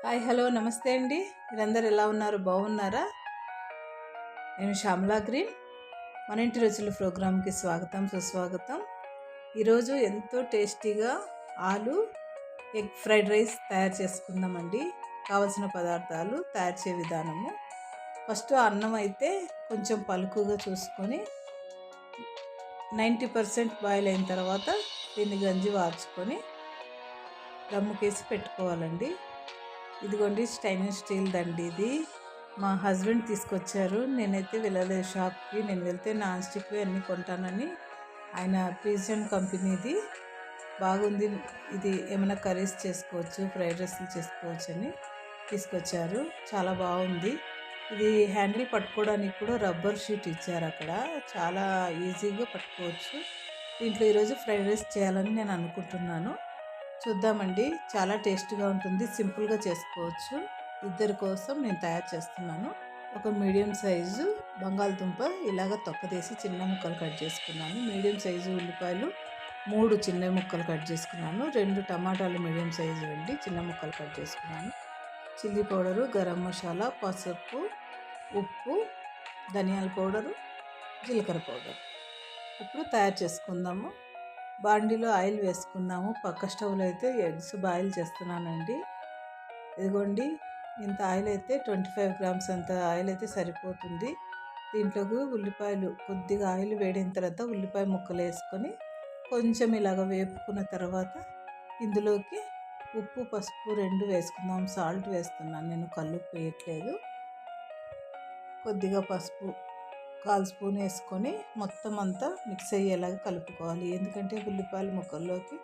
Hi hello నమస్తే అండి. మీరందరూ ఎలా ఉన్నారు? బాగున్నారా? నేను శ్యామలా గ్రీన్. మన ఇంటి రుచుల ప్రోగ్రామ్కి స్వాగతం సుస్వాగతం. ఈరోజు ఎంతో టేస్టీగా ఆలు ఎగ్ ఫ్రైడ్ రైస్ తయారు చేసుకుందామండి. కావలసిన పదార్థాలు, తయారు చేసే విధానము. ఫస్ట్ అన్నం అయితే కొంచెం పలుకుగా చూసుకొని 90% బాయిల్ అయిన తర్వాత దీన్ని గంజి వార్చుకొని దమ్ముకేసి పెట్టుకోవాలండి. ఇదిగోండి స్టైనిష్ స్టీల్ దండి ఇది. మా హస్బెండ్ తీసుకొచ్చారు. నేనైతే వెళ్ళలేదు షాప్కి. నేను వెళ్తే నాన్ స్టిక్వి అన్నీ కొంటానని ఆయన పీజన్ కంపెనీది బాగుంది, ఇది ఏమైనా కర్రీస్ చేసుకోవచ్చు, ఫ్రైడ్ రైస్లు చేసుకోవచ్చు అని తీసుకొచ్చారు. చాలా బాగుంది. ఇది హ్యాండిల్ పట్టుకోవడానికి కూడా రబ్బర్ షీట్ ఇచ్చారు అక్కడ. చాలా ఈజీగా పట్టుకోవచ్చు. దీంట్లో ఈరోజు ఫ్రైడ్ రైస్ చేయాలని నేను అనుకుంటున్నాను. చూద్దామండి. చాలా టేస్ట్గా ఉంటుంది, సింపుల్గా చేసుకోవచ్చు. ఇద్దరి కోసం నేను తయారు చేస్తున్నాను. ఒక మీడియం సైజు బంగాళదుంప ఇలాగ తొక్కదేసి చిన్న ముక్కలు కట్ చేసుకున్నాను. మీడియం సైజు ఉల్లిపాయలు 3 చిన్న ముక్కలు కట్ చేసుకున్నాను. 2 టమాటాలు మీడియం సైజు అండి చిన్న ముక్కలు కట్ చేసుకున్నాను. చిల్లీ పౌడరు, గరం మసాలా, పసుపు, ఉప్పు, ధనియాల పౌడరు, జీలకర్ర పౌడర్. ఇప్పుడు తయారు చేసుకుందాము. బాండీలో ఆయిల్ వేసుకున్నాము. పక్క స్టవ్లో అయితే ఎగ్స్ బాయిల్ చేస్తున్నానండి. ఇదిగోండి ఇంత ఆయిల్ అయితే 25 గ్రామ్స్ అంత ఆయిల్ అయితే సరిపోతుంది. దీంట్లోకి ఉల్లిపాయలు కొద్దిగా ఆయిల్ వేడిన తర్వాత ఉల్లిపాయ ముక్కలు వేసుకొని కొంచెం ఇలాగ వేపుకున్న తర్వాత ఇందులోకి ఉప్పు, పసుపు 2 వేసుకుందాం. సాల్ట్ వేస్తున్నాను నేను, కల్లుప్పు వేయట్లేదు. కొద్దిగా పసుపు 1/4 స్పూన్ వేసుకొని మొత్తం అంతా మిక్స్ అయ్యేలాగా కలుపుకోవాలి. ఎందుకంటే ఉల్లిపాయల ముక్కల్లోకి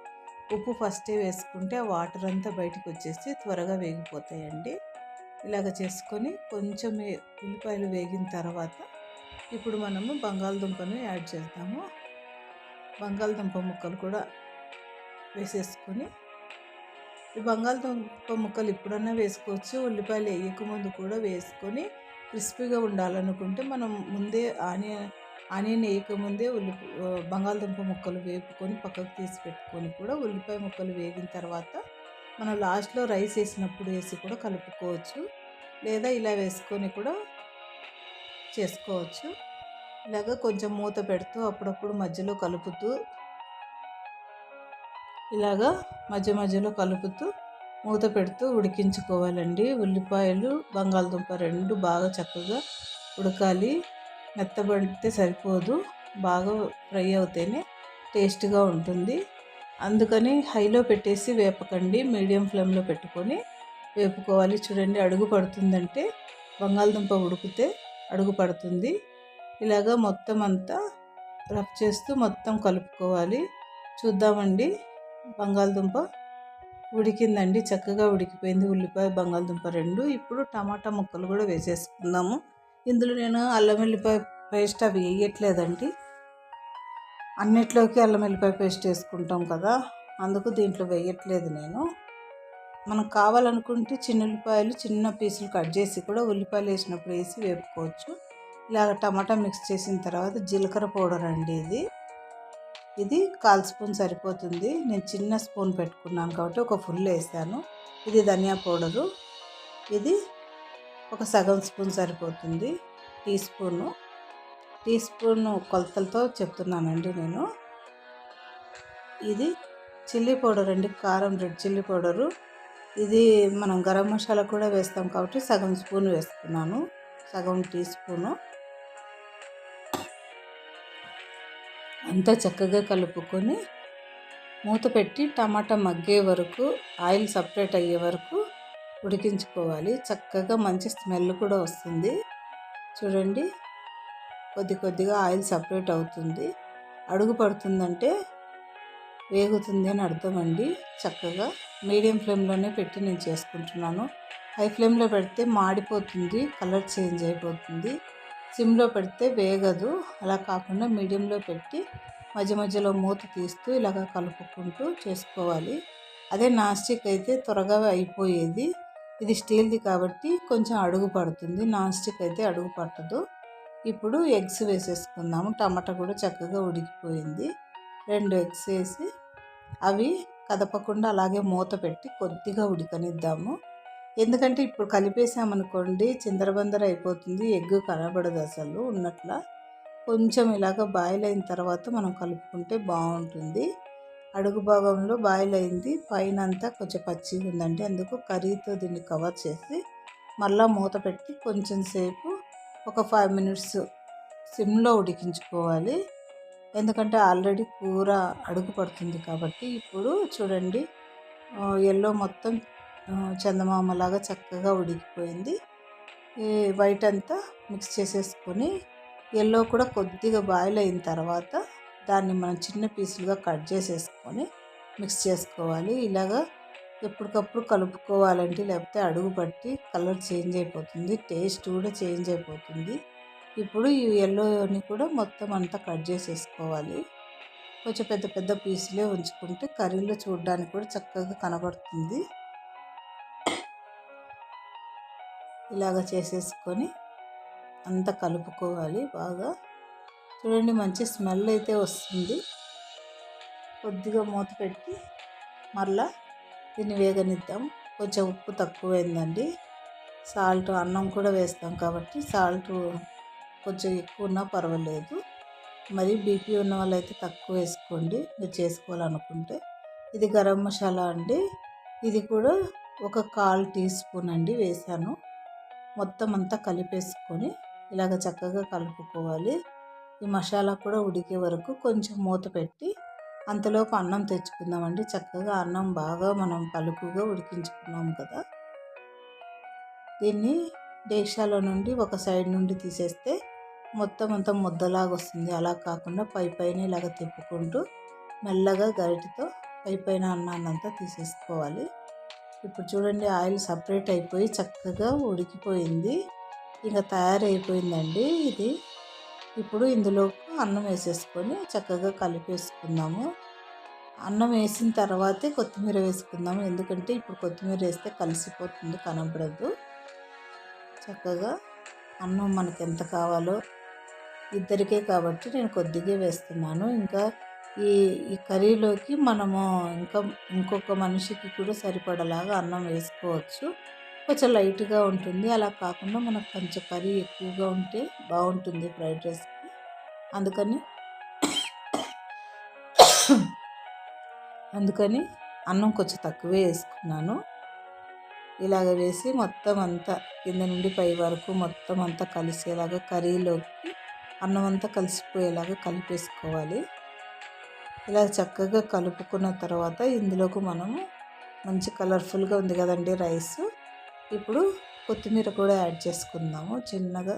ఉప్పు ఫస్టే వేసుకుంటే ఆ వాటర్ అంతా బయటకు వచ్చేసి త్వరగా వేగిపోతాయండి. ఇలాగ చేసుకొని కొంచెం ఉల్లిపాయలు వేగిన తర్వాత ఇప్పుడు మనము బంగాళదుంపను యాడ్ చేద్దాము. బంగాళదుంప ముక్కలు కూడా వేసేసుకొని, ఈ బంగాళదుంప ముక్కలు ఇప్పుడన్నా వేసుకోవచ్చు, ఉల్లిపాయలు వేయకముందు కూడా వేసుకొని క్రిస్పీగా ఉండాలనుకుంటే మనం ముందే ఆనియన్ వేయకముందే బంగాళదుంప ముక్కలు వేపుకొని పక్కకు తీసి పెట్టుకొని కూడా ఉల్లిపాయ ముక్కలు వేగిన తర్వాత మనం లాస్ట్లో రైస్ వేసినప్పుడు వేసి కూడా కలుపుకోవచ్చు, లేదా ఇలా వేసుకొని కూడా చేసుకోవచ్చు. ఇలాగ కొంచెం మూత పెడుతూ అప్పుడప్పుడు మధ్యలో కలుపుతూ ఇలాగా మధ్యలో కలుపుతూ మూత పెడుతూ ఉడికించుకోవాలండి. ఉల్లిపాయలు, బంగాళదుంప 2 బాగా చక్కగా ఉడకాలి. మెత్తబడితే సరిపోదు, బాగా ఫ్రై అవుతేనే టేస్ట్గా ఉంటుంది. అందుకని హైలో పెట్టేసి వేపకండి, మీడియం ఫ్లేమ్లో పెట్టుకొని వేపుకోవాలి. చూడండి అడుగు పడుతుందంటే బంగాళదుంప ఉడికితే అడుగు పడుతుంది. ఇలాగా మొత్తం అంతా రఫ్ చేస్తూ మొత్తం కలుపుకోవాలి. చూద్దామండి. బంగాళదుంప ఉడికిందండి, చక్కగా ఉడికిపోయింది ఉల్లిపాయ బంగాళదుంప 2. ఇప్పుడు టమాటా ముక్కలు కూడా వేసేసుకుందాము. ఇందులో నేను అల్లం వెల్లిపాయ పేస్ట్ అవి వేయట్లేదండి. అన్నిట్లోకి అల్లం వెల్లిపాయ పేస్ట్ వేసుకుంటాం కదా, అందుకు దీంట్లో వేయట్లేదు నేను. మనకు కావాలనుకుంటే ఉల్లిపాయలు చిన్న పీసులు కట్ చేసి కూడా ఉల్లిపాయలు వేసినప్పుడు వేసి వేపుకోవచ్చు. ఇలాగ టమాటా మిక్స్ చేసిన తర్వాత జీలకర్ర పౌడర్ అండి ఇది 1/4 స్పూన్ సరిపోతుంది. నేను చిన్న స్పూన్ పెట్టుకున్నాను కాబట్టి ఒక ఫుల్ వేసాను. ఇది ధనియా పౌడరు, ఇది ఒక సగం స్పూన్ సరిపోతుంది. టీ స్పూన్ కొలతలతో చెప్తున్నానండి నేను. ఇది చిల్లీ పౌడర్ అండి, కారం రెడ్ చిల్లీ పౌడరు. ఇది మనం గరం మసాలా కూడా వేస్తాం కాబట్టి సగం స్పూన్ వేస్తున్నాను, సగం టీ స్పూను. అంతా చక్కగా కలుపుకొని మూత పెట్టి టమాటా మగ్గే వరకు, ఆయిల్ సపరేట్ అయ్యే వరకు ఉడికించుకోవాలి. చక్కగా మంచి స్మెల్ కూడా వస్తుంది. చూడండి కొద్దిగా ఆయిల్ సపరేట్ అవుతుంది. అడుగు పడుతుందంటే వేగుతుంది అని అర్థం అండి. చక్కగా మీడియం ఫ్లేమ్లోనే పెట్టి నేను చేసుకుంటున్నాను. హై ఫ్లేమ్లో పెడితే మాడిపోతుంది, కలర్ చేంజ్ అయిపోతుంది. సిమ్లో పెడితే వేగదు. అలా కాకుండా మీడియంలో పెట్టి మధ్యలో మూత తీస్తూ ఇలాగ కలుపుకుంటూ చేసుకోవాలి. అదే నాన్ స్టిక్ అయితే త్వరగా అయిపోయేది. ఇది స్టీల్ది కాబట్టి కొంచెం అడుగు పడుతుంది, నాన్ స్టిక్ అయితే అడుగు పట్టదు. ఇప్పుడు ఎగ్స్ వేసేసుకుందాము. టమాటా కూడా చక్కగా ఉడికిపోయింది. 2 ఎగ్స్ వేసి అవి కదపకుండా అలాగే మూత పెట్టి కొద్దిగా ఉడకనిద్దాము. ఎందుకంటే ఇప్పుడు కలిపేసామనుకోండి చిందరబందర అయిపోతుంది, ఎగ్ కనబడదు అసలు ఉన్నట్ల. కొంచెం ఇలాగ బాయిల్ అయిన తర్వాత మనం కలుపుకుంటే బాగుంటుంది. అడుగు భాగంలో బాయిల్ అయింది, పైన అంతా కొంచెం పచ్చిగా ఉందండి. అందుకు కర్రీతో దీన్ని కవర్ చేసి మళ్ళీ మూత పెట్టి కొంచెం సేపు ఒక 5 మినిట్స్ సిమ్లో ఉడికించుకోవాలి. ఎందుకంటే ఆల్రెడీ కూర అడుగు పడుతుంది కాబట్టి. ఇప్పుడు చూడండి ఎల్లో మొత్తం చందమామలాగా చక్కగా ఉడికిపోయింది. ఈ వైట్ అంతా మిక్స్ చేసేసుకొని ఎల్లో కూడా కొద్దిగా బాయిల్ అయిన తర్వాత దాన్ని మనం చిన్న పీసులుగా కట్ చేసేసుకొని మిక్స్ చేసుకోవాలి. ఇలాగా ఎప్పటికప్పుడు కలుపుకోవాలంటే, లేకపోతే అడుగు పట్టి కలర్ చేంజ్ అయిపోతుంది, టేస్ట్ కూడా చేంజ్ అయిపోతుంది. ఇప్పుడు ఈ ఎల్లోని కూడా మొత్తం అంతా కట్ చేసేసుకోవాలి. కొంచెం పెద్ద పెద్ద పీసులే ఉంచుకుంటే కర్రీలో చూడడానికి కూడా చక్కగా కనబడుతుంది. ఇలాగ చేసేసుకొని అంతా కలుపుకోవాలి బాగా. చూడండి మంచి స్మెల్ అయితే వస్తుంది. కొద్దిగా మూత పెట్టి మళ్ళా దీన్ని వేగనిద్దాం. కొంచెం ఉప్పు తక్కువైందండి. సాల్ట్ అన్నం కూడా వేస్తాం కాబట్టి సాల్ట్ కొంచెం ఎక్కువ ఉన్నా పర్వాలేదు. మరి బీపీ ఉన్న వాళ్ళైతే తక్కువ వేసుకోండి మీరు చేసుకోవాలనుకుంటే. ఇది గరం మసాలా అండి. ఇది కూడా ఒక 1/4 టీ స్పూన్ అండి వేసాను. మొత్తం అంతా కలిపేసుకొని ఇలాగ చక్కగా కలుపుకోవాలి. ఈ మసాలా కూడా ఉడికే వరకు కొంచెం మూత పెట్టి అంతలోపు అన్నం తెచ్చుకుందామండి. చక్కగా అన్నం బాగా మనం పలుకుగా ఉడికించుకున్నాం కదా, దీన్ని డేక్షాలో నుండి ఒక సైడ్ నుండి తీసేస్తే మొత్తం అంతా ముద్దలాగా వస్తుంది. అలా కాకుండా పైన ఇలాగ తిప్పుకుంటూ మెల్లగా గరిటెతో పైన అన్నాన్నంతా తీసేసుకోవాలి. ఇప్పుడు చూడండి ఆయిల్ సపరేట్ అయిపోయి చక్కగా ఉడికిపోయింది. ఇంకా తయారైపోయిందండి ఇది. ఇప్పుడు ఇందులో అన్నం వేసేసుకొని చక్కగా కలిపేసుకుందాము. అన్నం వేసిన తర్వాతే కొత్తిమీర వేసుకుందాము, ఎందుకంటే ఇప్పుడు కొత్తిమీర వేస్తే కలిసిపోతుంది, కనబడదు. చక్కగా అన్నం మనకు ఎంత కావాలో, ఇద్దరికే కాబట్టి నేను కొద్దిగా వేస్తున్నాను. ఇంకా ఈ కర్రీలోకి మనము ఇంకొక మనిషికి కూడా సరిపడలాగా అన్నం వేసుకోవచ్చు. కొంచెం లైట్గా ఉంటుంది. అలా కాకుండా మనకు కొంచెం కర్రీ ఎక్కువగా ఉంటే బాగుంటుంది ఫ్రైడ్ రైస్కి. అందుకని అన్నం కొంచెం తక్కువే వేసుకున్నాను. ఇలాగ వేసి మొత్తం అంతా కింద నుండి పై వరకు మొత్తం అంతా కలిసేలాగా కర్రీలోకి అన్నం అంతా కలిసిపోయేలాగా కలిపేసుకోవాలి. ఇలా చక్కగా కలుపుకున్న తర్వాత ఇందులోకి మనము మంచి కలర్ఫుల్గా ఉంది కదండి రైస్. ఇప్పుడు కొత్తిమీర కూడా యాడ్ చేసుకుందాము. చిన్నగా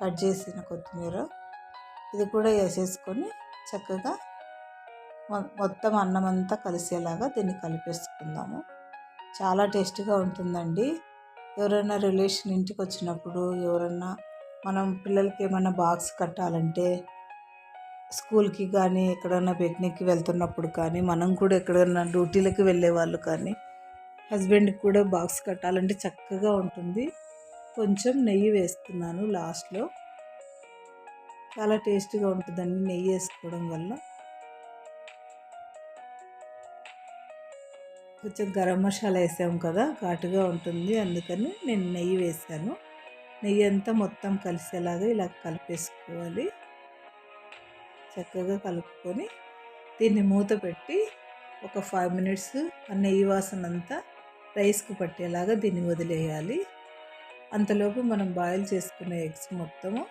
కట్ చేసిన కొత్తిమీర ఇది కూడా వేసేసుకొని చక్కగా మొత్తం అన్నం అంతా కలిసేలాగా దీన్ని కలిపేసుకుందాము. చాలా టేస్టీగా ఉంటుందండి. ఎవరైనా రిలేషన్ ఇంటికి వచ్చినప్పుడు, ఎవరన్నా మనం పిల్లలకి ఏమైనా బాక్స్ కట్టాలంటే, స్కూల్కి కానీ ఎక్కడైనా పిక్నిక్కి వెళ్తున్నప్పుడు కానీ, మనం కూడా ఎక్కడైనా డ్యూటీలకు వెళ్ళే వాళ్ళు కానీ, హస్బెండ్కి కూడా బాక్స్ కట్టాలంటే చక్కగా ఉంటుంది. కొంచెం నెయ్యి వేస్తున్నాను లాస్ట్లో. చాలా టేస్టీగా ఉంటుందండి నెయ్యి వేసుకోవడం వల్ల. కొంచెం గరం మసాలా వేసాము కదా, ఘాటుగా ఉంటుంది, అందుకని నేను నెయ్యి వేసాను. నెయ్యి అంతా మొత్తం కలిసేలాగా ఇలా కలిపేసుకోవాలి. చక్కగా కలుపుకొని దీన్ని మూత పెట్టి ఒక 5 మినిట్స్ ఆ నెయ్యి వాసన అంతా రైస్కి పట్టేలాగా దీన్ని వదిలేయాలి. అంతలోపు మనం బాయిల్ చేసుకునే ఎగ్స్ మొత్తము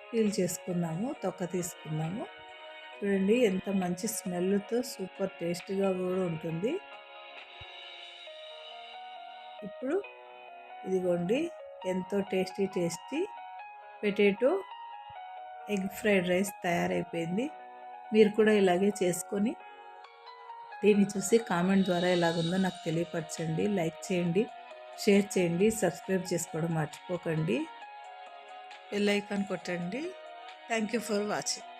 పీల్ చేసుకున్నాము, తొక్క తీసుకున్నాము. చూడండి ఎంత మంచి స్మెల్తో సూపర్ టేస్టీగా కూడా ఉంటుంది. ఇప్పుడు ఇదిగోండి ఎంతో tasty potato egg fried rice తయారైపోయింది. మీరు కూడా ఇలాగే చేసుకొని దీన్ని చూసి కామెంట్ ద్వారా ఎలాగుందో నాకు తెలియపరచండి. లైక్ చేయండి, షేర్ చేయండి, సబ్స్క్రైబ్ చేసుకోవడం మర్చిపోకండి. బెల్ ఐకాన్ కొట్టండి. Thank you for watching.